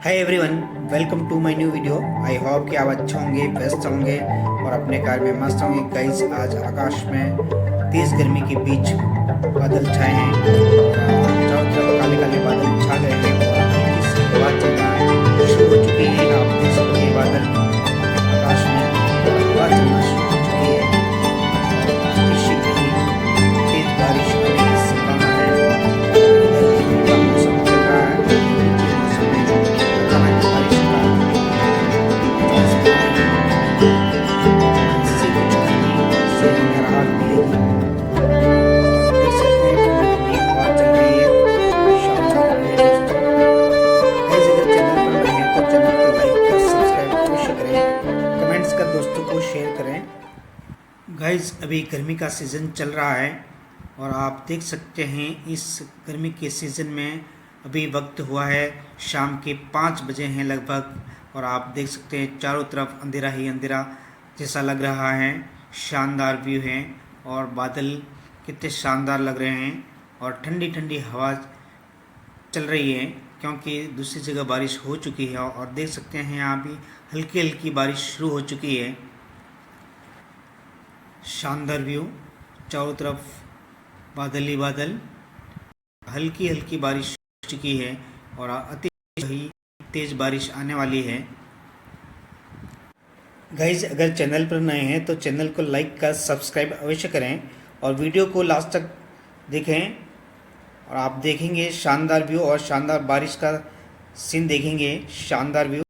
Hi everyone, welcome to my new video. I hope कि आप अच्छे होंगे, बेस्ट होंगे और अपने कार में मस्त होंगे। गाइस, आज आकाश में तेज़ गर्मी के बीच बादल छाए हैं और चारों तरफ काले काले बादल छा गए हैं और हल्की सी हवा चलना शुरू हो चुकी है। आप देख सकते हैं बादल आकाश में और हवा चलना शुरू हो चुकी है और अति शीघ्र ही तेज बारिश होने की संभावना है। इधर गर्मी का मौसम चल रहा है। गर्मी के मौसम में अचानक बारिश का चांस बना है। इससे कुछ गर्मी से हमें राहत मिलेगी और देख सकते हैं ठंडी ठंडी हवा चल रही है। शानदार लग रही है दोस्तों। गाइस, अगर चैनल पर नए हैं तो चैनल को लाइक कर सब्सक्राइब अवश्य करें, कमेंट्स कर दोस्तों को शेयर करें। गाइस, अभी गर्मी का सीज़न चल रहा है और आप देख सकते हैं इस गर्मी के सीज़न में अभी वक्त हुआ है शाम के 5 बजे हैं लगभग और आप देख सकते हैं चारों तरफ अंधेरा ही अंधेरा जैसा लग रहा है। शानदार व्यू है और बादल कितने शानदार लग रहे हैं और ठंडी ठंडी हवा चल रही है क्योंकि दूसरी जगह बारिश हो चुकी है और देख सकते हैं यहाँ भी हल्की हल्की बारिश शुरू हो चुकी है। शानदार व्यू, चारों तरफ बादल ही बादल, हल्की हल्की बारिश हो चुकी है और अति ही तेज़ बारिश आने वाली है। गाइज, अगर चैनल पर नए हैं तो चैनल को लाइक कर सब्सक्राइब अवश्य करें और वीडियो को लास्ट तक देखें और आप देखेंगे शानदार व्यू और शानदार बारिश का सीन देखेंगे। शानदार व्यू।